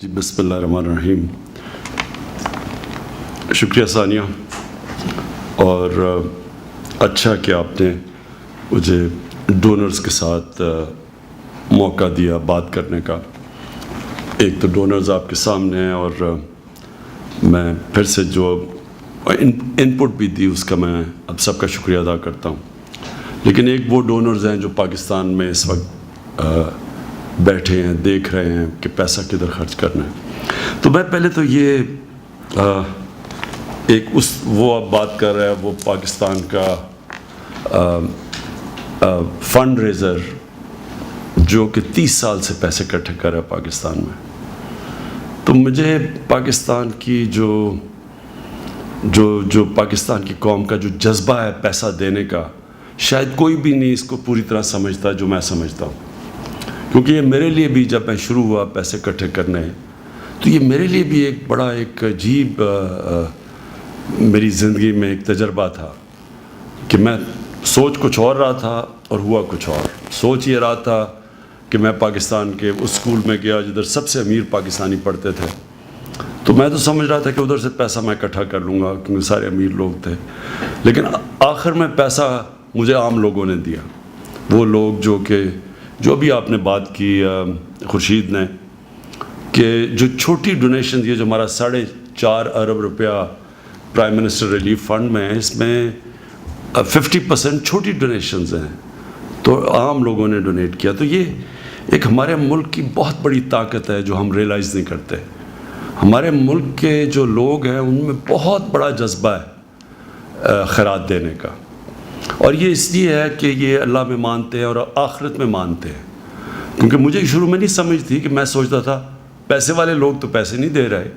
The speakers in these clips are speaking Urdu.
جی بسم اللہ الرحمن الرحیم. شکریہ ثانیہ، اور اچھا کہ آپ نے مجھے ڈونرز کے ساتھ موقع دیا بات کرنے کا. ایک تو ڈونرز آپ کے سامنے ہیں، اور میں پھر سے جو ان پٹ بھی دی اس کا میں اب سب کا شکریہ ادا کرتا ہوں. لیکن ایک وہ ڈونرز ہیں جو پاکستان میں اس وقت بیٹھے ہیں، دیکھ رہے ہیں کہ پیسہ کدھر خرچ کرنا ہے. تو میں پہلے تو یہ ایک وہ اب بات کر رہا ہے، وہ پاکستان کا فنڈ ریزر جو کہ 30 سال سے پیسے اکٹھے کر رہا ہے پاکستان میں. تو مجھے پاکستان کی جو پاکستان کی قوم کا جو جذبہ ہے پیسہ دینے کا، شاید کوئی بھی نہیں اس کو پوری طرح سمجھتا جو میں سمجھتا ہوں. کیونکہ یہ میرے لیے بھی جب میں شروع ہوا پیسے اکٹھے کرنے، تو یہ میرے لیے بھی ایک بڑا ایک عجیب میری زندگی میں ایک تجربہ تھا کہ میں سوچ کچھ اور رہا تھا اور ہوا کچھ اور. سوچ یہ رہا تھا کہ میں پاکستان کے اس اسکول میں گیا جدھر سب سے امیر پاکستانی پڑھتے تھے. تو میں تو سمجھ رہا تھا کہ ادھر سے پیسہ میں اکٹھا کر لوں گا کیونکہ سارے امیر لوگ تھے. لیکن آخر میں پیسہ مجھے عام لوگوں نے دیا. وہ لوگ جو ابھی آپ نے بات کی خورشید نے، کہ جو چھوٹی ڈونیشن دی ہے، جو ہمارا 4.5 ارب روپیہ پرائم منسٹر ریلیف فنڈ میں ہے، اس میں 50% چھوٹی ڈونیشنز ہیں، تو عام لوگوں نے ڈونیٹ کیا. تو یہ ایک ہمارے ملک کی بہت بڑی طاقت ہے جو ہم ریلائز نہیں کرتے. ہمارے ملک کے جو لوگ ہیں ان میں بہت بڑا جذبہ ہے خیرات دینے کا. اور یہ اس لیے ہے کہ یہ اللہ میں مانتے ہیں اور آخرت میں مانتے ہیں. کیونکہ مجھے شروع میں نہیں سمجھ تھی، کہ میں سوچتا تھا پیسے والے لوگ تو پیسے نہیں دے رہے،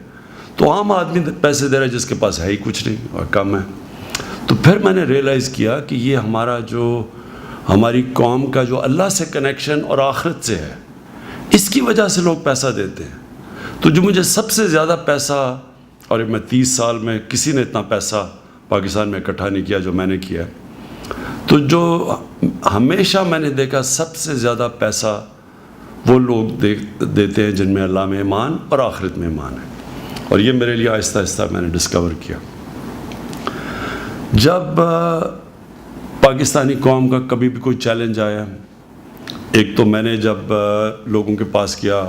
تو عام آدمی پیسے دے رہا ہے جس کے پاس ہے ہی کچھ نہیں اور کم ہے. تو پھر میں نے ریلائز کیا کہ یہ ہماری قوم کا جو اللہ سے کنیکشن اور آخرت سے ہے، اس کی وجہ سے لوگ پیسہ دیتے ہیں. تو جو مجھے سب سے زیادہ پیسہ، اور میں 30 سال میں کسی نے اتنا پیسہ پاکستان میں اکٹھا نہیں کیا جو میں نے کیا. تو جو ہمیشہ میں نے دیکھا سب سے زیادہ پیسہ وہ لوگ دیتے ہیں جن میں اللہ میں ایمان اور آخرت میں ایمان ہے. اور یہ میرے لیے آہستہ آہستہ میں نے ڈسکور کیا. جب پاکستانی قوم کا کبھی بھی کوئی چیلنج آیا، ایک تو میں نے جب لوگوں کے پاس کیا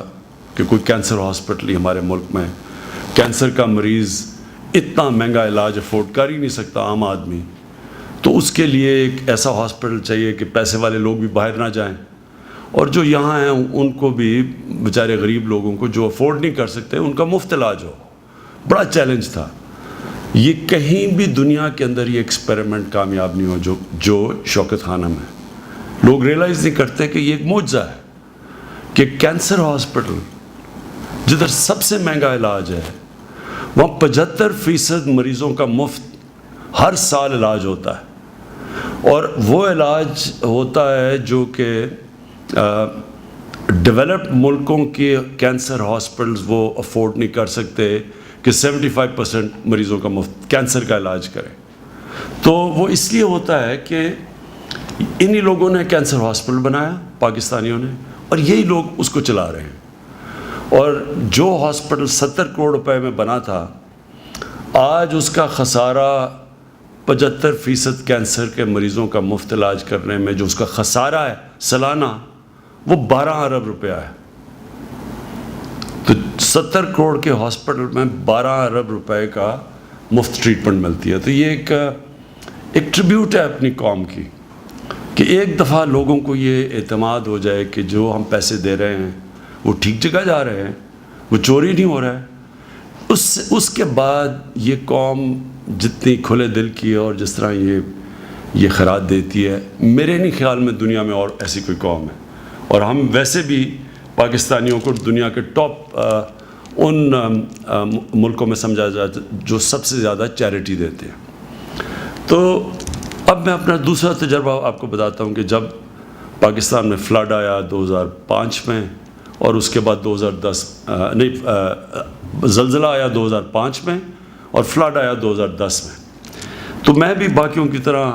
کہ کوئی کینسر ہاسپٹل ہمارے ملک میں، کینسر کا مریض اتنا مہنگا علاج افورڈ کر ہی نہیں سکتا عام آدمی، تو اس کے لیے ایک ایسا ہاسپٹل چاہیے کہ پیسے والے لوگ بھی باہر نہ جائیں، اور جو یہاں ہیں ان کو بھی، بیچارے غریب لوگوں کو جو افورڈ نہیں کر سکتے، ان کا مفت علاج ہو. بڑا چیلنج تھا. یہ کہیں بھی دنیا کے اندر یہ ایکسپیریمنٹ کامیاب نہیں ہو جو شوکت خانہ میں. لوگ ریلائز نہیں کرتے کہ یہ ایک معجزہ ہے کہ کینسر ہاسپٹل جدھر سب سے مہنگا علاج ہے، وہاں 75% مریضوں کا مفت ہر سال علاج ہوتا ہے. اور وہ علاج ہوتا ہے جو کہ ڈیولپڈ ملکوں کے کینسر ہاسپٹلز وہ افورڈ نہیں کر سکتے کہ 75% مریضوں کا مفت کینسر کا علاج کریں. تو وہ اس لیے ہوتا ہے کہ انہی لوگوں نے کینسر ہاسپٹل بنایا، پاکستانیوں نے، اور یہی لوگ اس کو چلا رہے ہیں. اور جو ہاسپٹل 70 کروڑ روپے میں بنا تھا، آج اس کا خسارہ 75% کینسر کے مریضوں کا مفت علاج کرنے میں جو اس کا خسارہ ہے سالانہ، وہ 12 ارب روپیہ ہے. تو 70 کروڑ کے ہاسپٹل میں 12 ارب روپے کا مفت ٹریٹمنٹ ملتی ہے. تو یہ ایک ٹریبیوٹ ہے اپنی قوم کی، کہ ایک دفعہ لوگوں کو یہ اعتماد ہو جائے کہ جو ہم پیسے دے رہے ہیں وہ ٹھیک جگہ جا رہے ہیں، وہ چوری نہیں ہو رہا ہے. اس کے بعد یہ قوم جتنی کھلے دل کی ہے اور جس طرح یہ خیرات دیتی ہے، میرے نہیں خیال میں دنیا میں اور ایسی کوئی قوم ہے. اور ہم ویسے بھی پاکستانیوں کو دنیا کے ٹاپ ان ملکوں میں سمجھا جاتا جو سب سے زیادہ چیریٹی دیتے ہیں. تو اب میں اپنا دوسرا تجربہ آپ کو بتاتا ہوں کہ جب پاکستان میں فلڈ آیا 2005 میں، اور اس کے بعد زلزلہ آیا 2005 میں، اور فلڈ آیا 2010 میں. تو میں بھی باقیوں کی طرح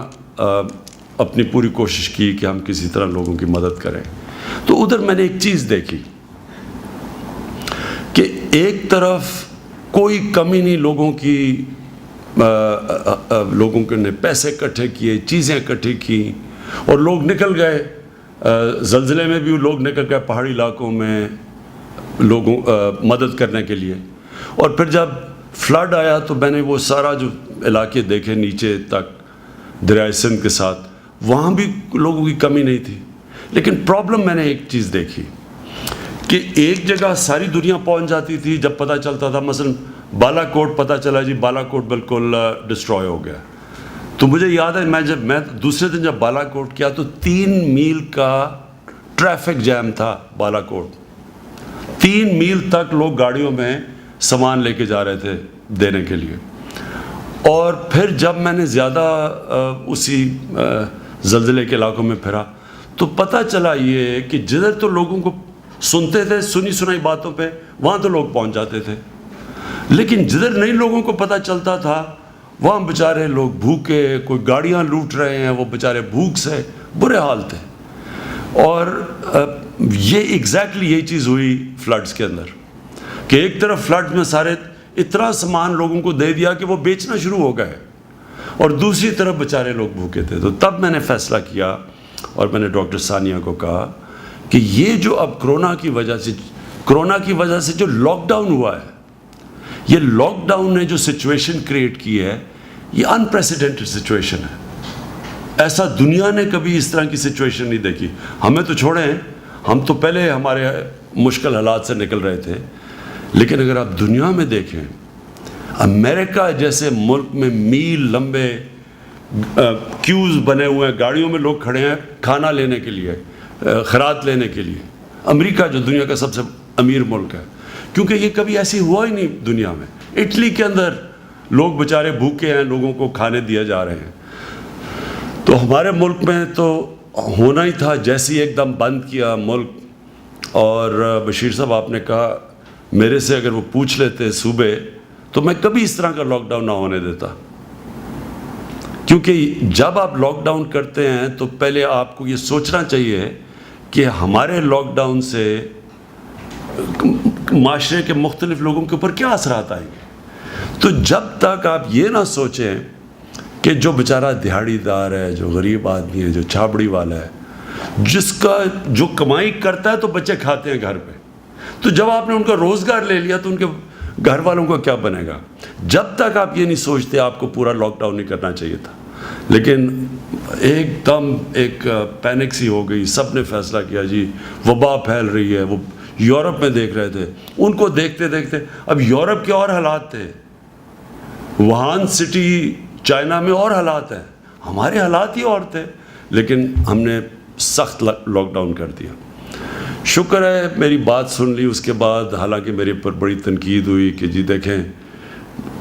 اپنی پوری کوشش کی کہ ہم کسی طرح لوگوں کی مدد کریں. تو ادھر میں نے ایک چیز دیکھی کہ ایک طرف کوئی کمی نہیں لوگوں کی، لوگوں کے نے پیسے اکٹھے کیے، چیزیں اکٹھی کی اور لوگ نکل گئے. زلزلے میں بھی لوگ نکل گئے پہاڑی علاقوں میں لوگوں مدد کرنے کے لیے. اور پھر جب فلڈ آیا تو میں نے وہ سارا جو علاقے دیکھے نیچے تک دریائے سندھ کے ساتھ، وہاں بھی لوگوں کی کمی نہیں تھی. لیکن پرابلم میں نے ایک چیز دیکھی کہ ایک جگہ ساری دنیا پہنچ جاتی تھی جب پتہ چلتا تھا، مثلا بالا کوٹ پتہ چلا جی بالا کوٹ بالکل ڈسٹروائے ہو گیا. تو مجھے یاد ہے میں دوسرے دن جب بالا کوٹ کیا تو 3 میل کا ٹریفک جیم تھا بالا کوٹ. 3 میل تک لوگ گاڑیوں میں سامان لے کے جا رہے تھے دینے کے لیے. اور پھر جب میں نے زیادہ اسی زلزلے کے علاقوں میں پھرا تو پتہ چلا یہ کہ جدھر تو لوگوں کو سنتے تھے سنی سنائی باتوں پہ وہاں تو لوگ پہنچ جاتے تھے، لیکن جدھر نئی لوگوں کو پتہ چلتا تھا وہاں بیچارے لوگ بھوکے، کوئی گاڑیاں لوٹ رہے ہیں، وہ بیچارے بھوک سے برے حال تھے. اور یہ ایگزیکٹلی یہی چیز ہوئی فلڈز کے اندر کہ ایک طرف فلڈز میں سارے اتنا سامان لوگوں کو دے دیا کہ وہ بیچنا شروع ہو گئے اور دوسری طرف بیچارے لوگ بھوکے تھے. تو تب میں نے فیصلہ کیا اور میں نے ڈاکٹر ثانیہ کو کہا کہ یہ جو اب کرونا کی وجہ سے جو لاک ڈاؤن ہوا ہے، یہ لاک ڈاؤن نے جو سچویشن کریٹ کی ہے یہ انپریسیڈنٹڈ سچویشن ہے. ایسا دنیا نے کبھی اس طرح کی سچویشن نہیں دیکھی. ہمیں تو چھوڑیں، ہم تو پہلے ہمارے مشکل حالات سے نکل رہے تھے، لیکن اگر آپ دنیا میں دیکھیں امریکہ جیسے ملک میں میل لمبے کیوز بنے ہوئے ہیں، گاڑیوں میں لوگ کھڑے ہیں کھانا لینے کے لیے، خیرات لینے کے لیے. امریکہ جو دنیا کا سب سے امیر ملک ہے، کیونکہ یہ کبھی ایسی ہوا ہی نہیں دنیا میں. اٹلی کے اندر لوگ بیچارے بھوکے ہیں، لوگوں کو کھانے دیا جا رہے ہیں. تو ہمارے ملک میں تو ہونا ہی تھا. جیسے ہی ایک دم بند کیا ملک، اور بشیر صاحب آپ نے کہا میرے سے اگر وہ پوچھ لیتے صوبے تو میں کبھی اس طرح کا لاک ڈاؤن نہ ہونے دیتا. کیونکہ جب آپ لاک ڈاؤن کرتے ہیں تو پہلے آپ کو یہ سوچنا چاہیے کہ ہمارے لاک ڈاؤن سے معاشرے کے مختلف لوگوں کے اوپر کیا اثرات آئیں گے. تو جب تک آپ یہ نہ سوچیں کہ جو بیچارہ دیہڑی دار ہے، جو غریب آدمی ہے، جو چھابڑی والا ہے، جس کا جو کمائی کرتا ہے تو بچے کھاتے ہیں گھر پہ، تو جب آپ نے ان کا روزگار لے لیا تو ان کے گھر والوں کا کیا بنے گا. جب تک آپ یہ نہیں سوچتے آپ کو پورا لاک ڈاؤن نہیں کرنا چاہیے تھا. لیکن ایک دم ایک پینک سی ہو گئی، سب نے فیصلہ کیا جی وبا پھیل رہی ہے. وہ یورپ میں دیکھ رہے تھے، ان کو دیکھتے دیکھتے اب یورپ کے اور حالات تھے، ووہان سٹی چائنا میں اور حالات ہیں، ہمارے حالات ہی اور تھے، لیکن ہم نے سخت لاک ڈاؤن کر دیا. شکر ہے میری بات سن لی. اس کے بعد حالانکہ میرے پر بڑی تنقید ہوئی کہ جی دیکھیں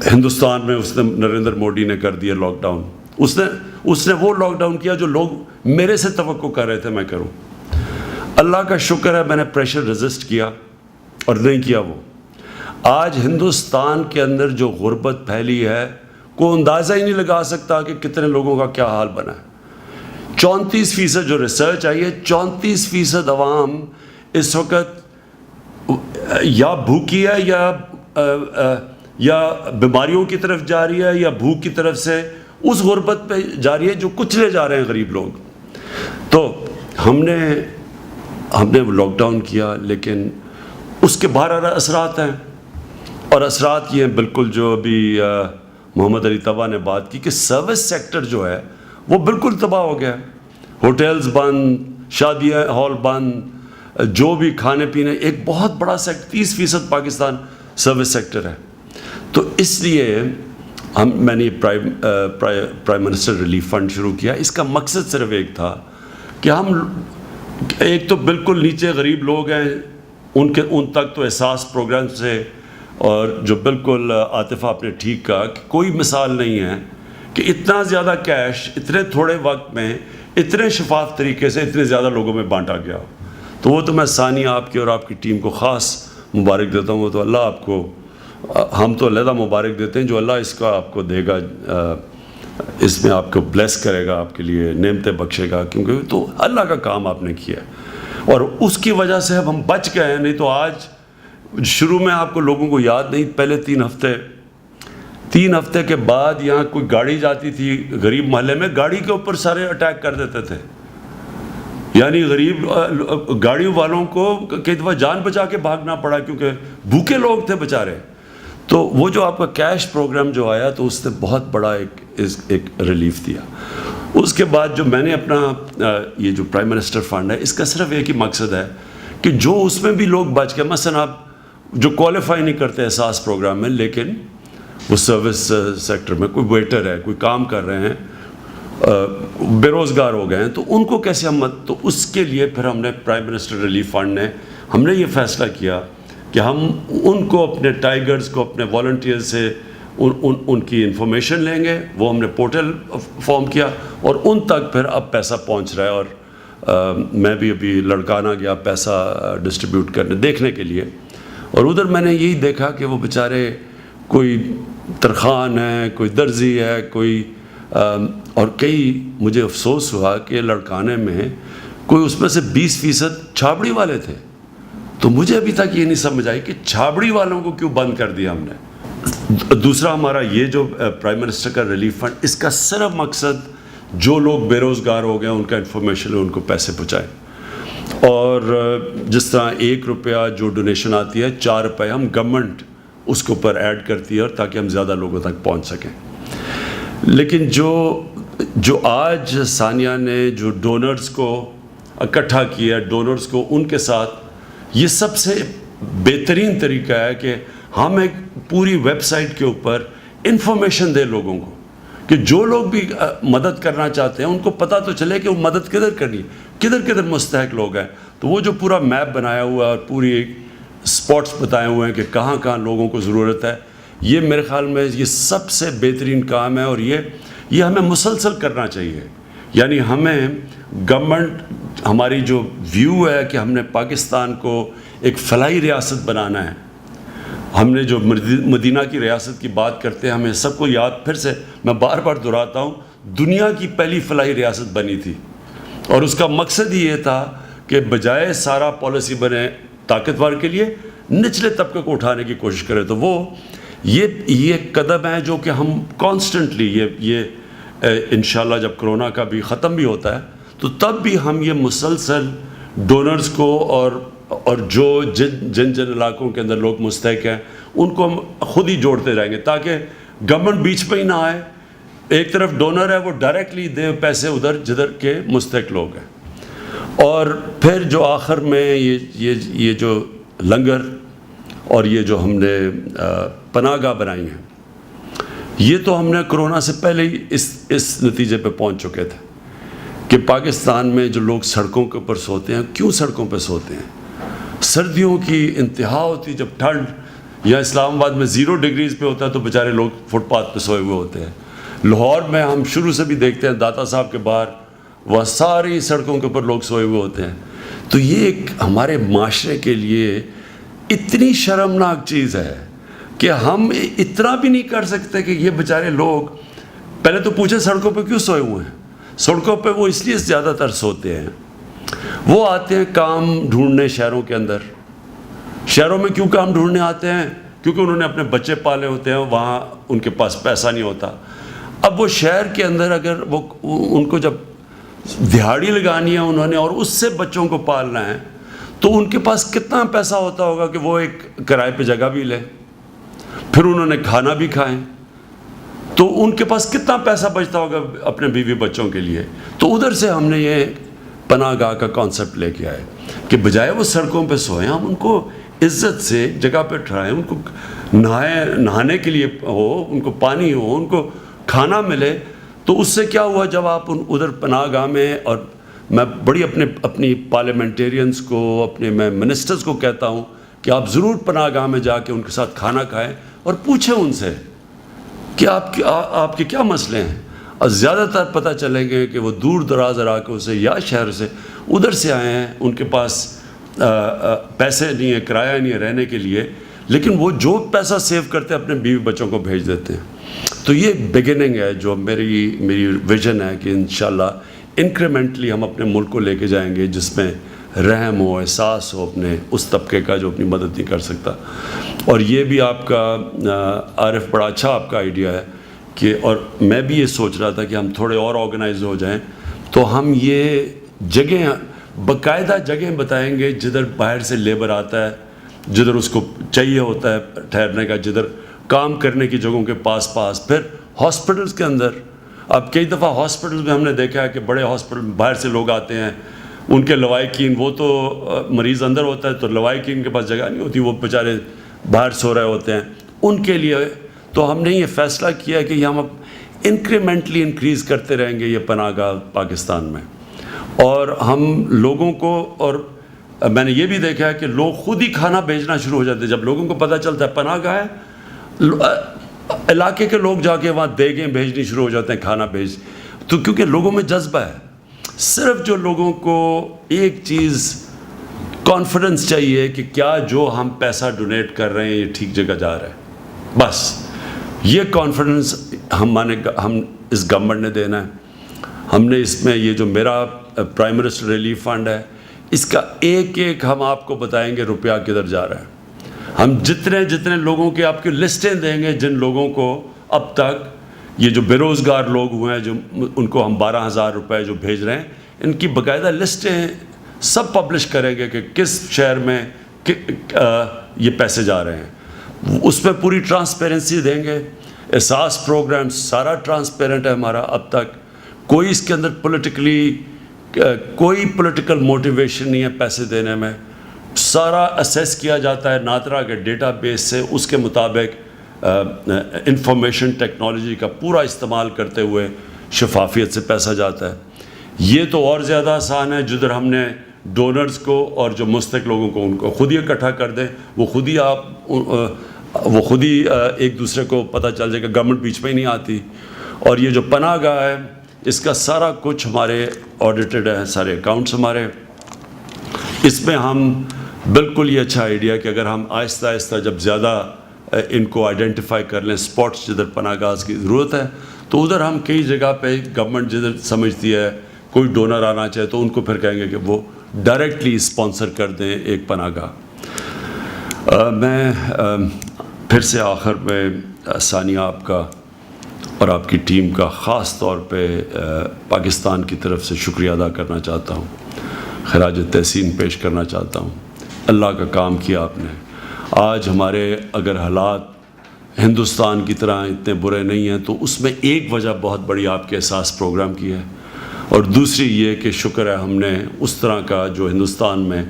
ہندوستان میں اس نے نریندر موڈی نے کر دیا لاک ڈاؤن. اس نے وہ لاک ڈاؤن کیا جو لوگ میرے سے توقع کر رہے تھے میں کروں. اللہ کا شکر ہے میں نے پریشر ریزسٹ کیا اور نہیں کیا. وہ آج ہندوستان کے اندر جو غربت پھیلی ہے کوئی اندازہ ہی نہیں لگا سکتا کہ کتنے لوگوں کا کیا حال بنا ہے. 34% جو ریسرچ آئی ہے، 34% عوام اس وقت یا بھوکی ہے یا بیماریوں کی طرف جا رہی ہے یا بھوک کی طرف سے اس غربت پہ جا رہی ہے جو کچلے جا رہے ہیں غریب لوگ. تو ہم نے لاک ڈاؤن کیا، لیکن اس کے باہر اثرات ہیں، اور اثرات یہ ہیں بالکل جو ابھی محمد علی طبع نے بات کی کہ سروس سیکٹر جو ہے وہ بالکل تباہ ہو گیا. ہوٹلز بند، شادی ہال بند، جو بھی کھانے پینے، ایک بہت بڑا سیکٹر 30% پاکستان سروس سیکٹر ہے. تو اس لیے میں نے پرائم منسٹر ریلیف فنڈ شروع کیا. اس کا مقصد صرف ایک تھا کہ ہم ایک تو بالکل نیچے غریب لوگ ہیں ان تک تو احساس پروگرام سے، اور جو بالکل عاطفہ آپ نے ٹھیک کہا کہ کوئی مثال نہیں ہے کہ اتنا زیادہ کیش اتنے تھوڑے وقت میں اتنے شفاف طریقے سے اتنے زیادہ لوگوں میں بانٹا گیا. تو وہ تو میں ثانیہ آپ کی اور آپ کی ٹیم کو خاص مبارک دیتا ہوں. وہ تو اللہ آپ کو، ہم تو علیحدہ مبارک دیتے ہیں جو اللہ اس کا آپ کو دے گا، اس میں آپ کو بلیس کرے گا، آپ کے لیے نعمتیں بخشے گا، کیونکہ تو اللہ کا کام آپ نے کیا ہے اور اس کی وجہ سے اب ہم بچ گئے ہیں. نہیں تو آج شروع میں آپ کو لوگوں کو یاد نہیں، پہلے 3 ہفتے کے بعد یہاں کوئی گاڑی جاتی تھی غریب محلے میں، گاڑی کے اوپر سارے اٹیک کر دیتے تھے. یعنی غریب گاڑی والوں کو کئی دفعہ جان بچا کے بھاگنا پڑا کیونکہ بھوکے لوگ تھے بیچارے. تو وہ جو آپ کا کیش پروگرام جو آیا تو اس نے بہت بڑا ایک ریلیف دیا. اس کے بعد جو میں نے اپنا یہ جو پرائم منسٹر فنڈ ہے، اس کا صرف ایک ہی مقصد ہے کہ جو اس میں بھی لوگ بچ کے، مثلا آپ جو کوالیفائی نہیں کرتے احساس پروگرام میں لیکن وہ سروس سیکٹر میں کوئی ویٹر ہے، کوئی کام کر رہے ہیں، بے روزگار ہو گئے ہیں، تو ان کو کیسے تو اس کے لیے پھر ہم نے پرائم منسٹر ریلیف فنڈ نے ہم نے یہ فیصلہ کیا کہ ہم ان کو اپنے ٹائیگرز کو اپنے والنٹیئر سے ان کی انفارمیشن لیں گے. وہ ہم نے پورٹل فارم کیا اور ان تک پھر اب پیسہ پہنچ رہا ہے. اور میں بھی ابھی لڑکانہ گیا پیسہ ڈسٹریبیوٹ کرنے دیکھنے کے لیے، اور ادھر میں نے یہی دیکھا کہ وہ بیچارے کوئی ترخان ہے، کوئی درزی ہے، کوئی اور کئی مجھے افسوس ہوا کہ لڑکانے میں کوئی اس میں سے 20% چھابڑی والے تھے. تو مجھے ابھی تک یہ نہیں سمجھ آئی کہ چھابڑی والوں کو کیوں بند کر دیا ہم نے. دوسرا ہمارا یہ جو پرائم منسٹر کا ریلیف فنڈ، اس کا صرف مقصد جو لوگ بے روزگار ہو گئے ان کا انفارمیشن ان کو پیسے پہنچائیں. اور جس طرح 1 روپیہ جو ڈونیشن آتی ہے، 4 روپے ہم گورنمنٹ اس کے اوپر ایڈ کرتی ہے اور تاکہ ہم زیادہ لوگوں تک پہنچ سکیں. لیکن جو آج ثانیہ نے جو ڈونرز کو اکٹھا کیا، ڈونرز کو ان کے ساتھ، یہ سب سے بہترین طریقہ ہے کہ ہم ایک پوری ویب سائٹ کے اوپر انفارمیشن دیں لوگوں کو کہ جو لوگ بھی مدد کرنا چاہتے ہیں ان کو پتہ تو چلے کہ وہ مدد کدھر کرنی ہے، کدھر مستحق لوگ ہیں. تو وہ جو پورا میپ بنایا ہوا ہے اور پوری ایک اسپاٹس بتائے ہوئے ہیں کہ کہاں کہاں لوگوں کو ضرورت ہے، یہ میرے خیال میں یہ سب سے بہترین کام ہے. اور یہ ہمیں مسلسل کرنا چاہیے. یعنی ہمیں گورنمنٹ، ہماری جو ویو ہے کہ ہم نے پاکستان کو ایک فلاحی ریاست بنانا ہے. ہم نے جو مدینہ کی ریاست کی بات کرتے ہیں، ہمیں سب کو یاد، پھر سے میں بار بار دہراتا ہوں، دنیا کی پہلی فلاحی ریاست بنی تھی. اور اس کا مقصد ہی یہ تھا کہ بجائے سارا پالیسی بنے طاقتور کے لیے، نچلے طبقے کو اٹھانے کی کوشش کرے. تو وہ یہ قدم ہے جو کہ ہم کانسٹنٹلی یہ انشاءاللہ جب کرونا کا بھی ختم بھی ہوتا ہے تو تب بھی ہم یہ مسلسل ڈونرز کو اور جو جن علاقوں کے اندر لوگ مستحق ہیں ان کو ہم خود ہی جوڑتے رہیں گے تاکہ گورنمنٹ بیچ میں ہی نہ آئے. ایک طرف ڈونر ہے وہ ڈائریکٹلی دے پیسے ادھر جدھر کے مستحق لوگ ہیں. اور پھر جو آخر میں یہ جو لنگر اور یہ جو ہم نے پناہ گاہ بنائی ہیں، یہ تو ہم نے کرونا سے پہلے ہی اس نتیجے پہ پہنچ چکے تھے کہ پاکستان میں جو لوگ سڑکوں کے اوپر سوتے ہیں، کیوں سڑکوں پہ سوتے ہیں؟ سردیوں کی انتہا ہوتی، جب ٹھنڈ یا اسلام آباد میں 0 ڈگریز پہ ہوتا ہے تو بیچارے لوگ فٹ پاتھ پہ سوئے ہوئے ہوتے ہیں. لاہور میں ہم شروع سے بھی دیکھتے ہیں داتا صاحب کے باہر وہ ساری سڑکوں کے اوپر لوگ سوئے ہوئے ہوتے ہیں. تو یہ ایک ہمارے معاشرے کے لیے اتنی شرمناک چیز ہے کہ ہم اتنا بھی نہیں کر سکتے کہ یہ بیچارے لوگ پہلے تو پوچھیں سڑکوں پہ کیوں سوئے ہوئے ہیں. سڑکوں پہ وہ اس لیے زیادہ تر سوتے ہیں، وہ آتے ہیں کام ڈھونڈنے شہروں کے اندر. شہروں میں کیوں کام ڈھونڈنے آتے ہیں؟ کیونکہ انہوں نے اپنے بچے پالے ہوتے ہیں، وہاں ان کے پاس پیسہ نہیں ہوتا. اب وہ شہر کے اندر اگر ان کو جب دہاڑی لگانی ہے انہوں نے اور اس سے بچوں کو پالنا ہے تو ان کے پاس کتنا پیسہ ہوتا ہوگا کہ وہ ایک کرائے پہ جگہ بھی لیں، پھر انہوں نے کھانا بھی کھائیں، تو ان کے پاس کتنا پیسہ بچتا ہوگا اپنے بیوی بچوں کے لیے. تو ادھر سے ہم نے یہ پناہ گاہ کا کانسیپٹ لے کے آئے کہ بجائے وہ سڑکوں پہ سوئیں، ہم ان کو عزت سے جگہ پہ ٹھہرائیں، ان کو نہانے کے لیے ہو، ان کو پانی ہو، ان کو کھانا ملے. تو اس سے کیا ہوا، جب آپ ادھر پناہ گاہ میں، اور میں بڑی اپنی پارلیمنٹیرینز کو، میں منسٹرز کو کہتا ہوں کہ آپ ضرور پناہ گاہ میں جا کے ان کے ساتھ کھانا کھائیں اور پوچھیں ان سے کہ آپ کے کیا مسئلے ہیں. اور زیادہ تر پتہ چلیں گے کہ وہ دور دراز علاقوں سے یا شہر سے ادھر سے آئے ہیں، ان کے پاس پیسے نہیں ہیں، کرایہ نہیں ہے رہنے کے لیے، لیکن وہ جو پیسہ سیو کرتے ہیں اپنے بیوی بچوں کو بھیج دیتے ہیں. تو یہ بگننگ ہے جو میری ویژن ہے کہ انشاءاللہ انکریمنٹلی ہم اپنے ملک کو لے کے جائیں گے، جس میں رحم ہو، احساس ہو اپنے اس طبقے کا جو اپنی مدد نہیں کر سکتا. اور یہ بھی آپ کا عارف بڑا اچھا آپ کا آئیڈیا ہے کہ، اور میں بھی یہ سوچ رہا تھا کہ ہم تھوڑے اور آرگنائز ہو جائیں تو ہم یہ جگہیں باقاعدہ جگہیں بتائیں گے جدھر باہر سے لیبر آتا ہے، جدھر اس کو چاہیے ہوتا ہے ٹھہرنے کا، جدھر کام کرنے کی جگہوں کے پاس. پھر ہاسپٹلس کے اندر، اب کئی دفعہ ہاسپٹلس میں ہم نے دیکھا ہے کہ بڑے ہاسپٹل باہر سے لوگ آتے ہیں، ان کے لوائقین، وہ تو مریض اندر ہوتا ہے تو لوائقین کے پاس جگہ نہیں ہوتی، وہ بیچارے باہر سو رہے ہوتے ہیں. ان کے لیے تو ہم نے یہ فیصلہ کیا کہ یہ ہم اب انکریمنٹلی انکریز کرتے رہیں گے یہ پناہ گاہ پاکستان میں. اور ہم لوگوں کو، اور میں نے یہ بھی دیکھا ہے کہ لوگ خود ہی کھانا بھیجنا شروع ہو جاتے ہیں جب لوگوں کو پتہ چلتا ہے پناہ گاہ ہے. علاقے کے لوگ جا کے وہاں دیگیں بھیجنی شروع ہو جاتے ہیں، کھانا بھیج، تو کیونکہ لوگوں میں جذبہ ہے. صرف جو لوگوں کو ایک چیز کانفیڈنس چاہیے کہ کیا جو ہم پیسہ ڈونیٹ کر رہے ہیں یہ ٹھیک جگہ جا رہا ہے، بس یہ کانفیڈنس ہم اس گورنمنٹ نے دینا ہے. ہم نے اس میں یہ جو میرا پرائم منسٹر ریلیف فنڈ ہے، اس کا ایک ایک ہم آپ کو بتائیں گے روپیہ کدھر جا رہا ہے. ہم جتنے لوگوں کے آپ کی لسٹیں دیں گے، جن لوگوں کو اب تک یہ جو بے روزگار لوگ ہوئے ہیں، جو ان کو ہم 12,000 روپے جو بھیج رہے ہیں، ان کی باقاعدہ لسٹیں سب پبلش کریں گے کہ کس شہر میں یہ پیسے جا رہے ہیں. اس میں پوری ٹرانسپیرنسی دیں گے. احساس پروگرام سارا ٹرانسپیرنٹ ہے ہمارا. اب تک کوئی اس کے اندر کوئی پولیٹیکل موٹیویشن نہیں ہے پیسے دینے میں. سارا اسیس کیا جاتا ہے ناترا کے ڈیٹا بیس سے، اس کے مطابق انفارمیشن ٹیکنالوجی کا پورا استعمال کرتے ہوئے شفافیت سے پیسہ جاتا ہے. یہ تو اور زیادہ آسان ہے، جدھر ہم نے ڈونرز کو اور جو مستحق لوگوں کو ان کو خود ہی اکٹھا کر دیں، وہ خود ہی ایک دوسرے کو پتہ چل جائے گا، گورنمنٹ بیچ میں ہی نہیں آتی. اور یہ جو پناہ گاہ ہے، اس کا سارا کچھ ہمارے آڈیٹڈ ہے، سارے اکاؤنٹس ہمارے. اس میں ہم بالکل یہ اچھا آئیڈیا کہ اگر ہم آہستہ آہستہ جب زیادہ ان کو آئیڈینٹیفائی کر لیں، اسپاٹس جدھر پناہ گاہ کی ضرورت ہے، تو ادھر ہم کئی جگہ پہ گورنمنٹ جدھر سمجھتی ہے کوئی ڈونر آنا چاہے تو ان کو پھر کہیں گے کہ وہ ڈائریکٹلی اسپانسر کر دیں ایک پناہ گاہ. میں پھر سے آخر میں ثانیہ آپ کا اور آپ کی ٹیم کا خاص طور پہ پاکستان کی طرف سے شکریہ ادا کرنا چاہتا ہوں، خراج تحسین پیش کرنا چاہتا ہوں. اللہ کا کام کیا آپ نے. آج ہمارے اگر حالات ہندوستان کی طرح اتنے برے نہیں ہیں تو اس میں ایک وجہ بہت بڑی آپ کے احساس پروگرام کی ہے، اور دوسری یہ کہ شکر ہے ہم نے اس طرح کا جو ہندوستان میں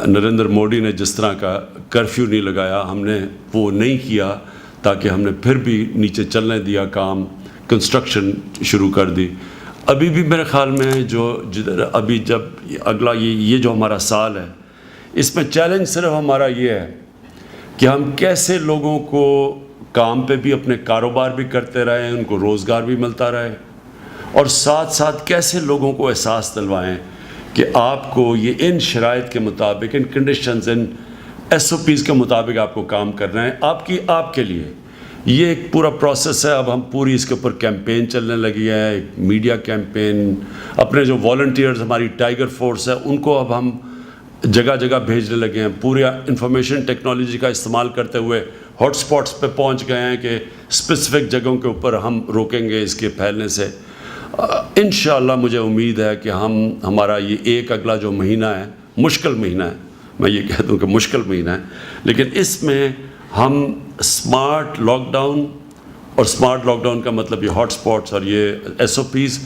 نریندر مودی نے جس طرح کا کرفیو نہیں لگایا، ہم نے وہ نہیں کیا، تاکہ ہم نے پھر بھی نیچے چلنے دیا، کام کنسٹرکشن شروع کر دی. ابھی بھی میرے خیال میں جدھر ابھی جب اگلا یہ جو ہمارا سال ہے، اس میں چیلنج صرف ہمارا یہ ہے کہ ہم کیسے لوگوں کو کام پہ بھی اپنے کاروبار بھی کرتے رہیں، ان کو روزگار بھی ملتا رہے، اور ساتھ ساتھ کیسے لوگوں کو احساس دلوائیں کہ آپ کو یہ ان شرائط کے مطابق، ان کنڈیشنز، ان SOPs کے مطابق آپ کو کام کرنا ہے، آپ کے لیے. یہ ایک پورا پروسیس ہے. اب ہم پوری اس کے اوپر کیمپین چلنے لگی ہے، ایک میڈیا کیمپین. اپنے جو والنٹیئرز ہماری ٹائیگر فورس ہے، ان کو اب ہم جگہ جگہ بھیجنے لگے ہیں. پورا انفارمیشن ٹیکنالوجی کا استعمال کرتے ہوئے ہاٹ سپاٹس پہ پہنچ گئے ہیں کہ اسپیسیفک جگہوں کے اوپر ہم روکیں گے اس کے پھیلنے سے. انشاءاللہ مجھے امید ہے کہ ہمارا یہ ایک اگلا جو مہینہ ہے، مشکل مہینہ ہے، میں یہ کہہ دوں کہ مشکل مہینہ ہے، لیکن اس میں ہم اسمارٹ لاک ڈاؤن، اور اسمارٹ لاک ڈاؤن کا مطلب یہ ہاٹ سپاٹس اور یہ SOPs،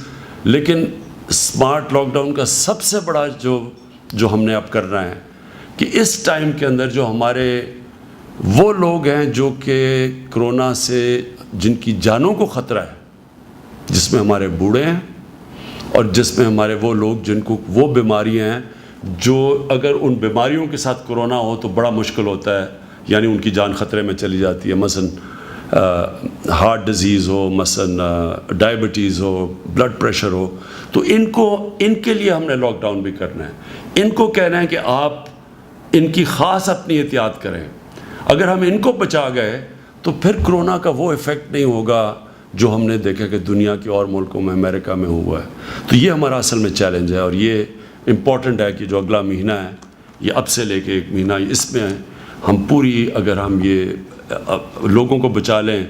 لیکن اسمارٹ لاک ڈاؤن کا سب سے بڑا جو ہم نے اب کرنا ہے کہ اس ٹائم کے اندر جو ہمارے وہ لوگ ہیں جو کہ کرونا سے جن کی جانوں کو خطرہ ہے، جس میں ہمارے بوڑھے ہیں اور جس میں ہمارے وہ لوگ جن کو وہ بیماریاں ہیں جو اگر ان بیماریوں کے ساتھ کرونا ہو تو بڑا مشکل ہوتا ہے، یعنی ان کی جان خطرے میں چلی جاتی ہے. مثلا ہارٹ ڈیزیز ہو، مثلا ڈائبٹیز ہو، بلڈ پریشر ہو، تو ان کے لیے ہم نے لاک ڈاؤن بھی کرنا ہے. ان کو کہنا ہے کہ آپ ان کی خاص اپنی احتیاط کریں. اگر ہم ان کو بچا گئے تو پھر کرونا کا وہ ایفیکٹ نہیں ہوگا جو ہم نے دیکھا کہ دنیا کے اور ملکوں میں، امریکہ میں ہوا ہے. تو یہ ہمارا اصل میں چیلنج ہے، اور یہ امپورٹنٹ ہے کہ جو اگلا مہینہ ہے یہ اب سے لے کے ایک مہینہ اس میں ہم پوری اگر ہم یہ لوگوں کو بچا لیں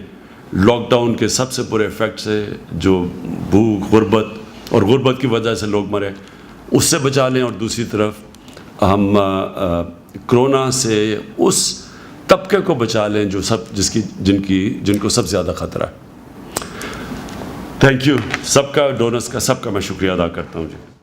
لاک ڈاؤن کے سب سے برے افیکٹ سے جو بھوک غربت اور غربت کی وجہ سے لوگ مرے اس سے بچا لیں اور دوسری طرف ہم کرونا سے اس طبقے کو بچا لیں جو جن کو سب سے زیادہ خطرہ ہے. تھینک یو سب کا ڈونرس کا سب کا میں شکریہ ادا کرتا ہوں جی.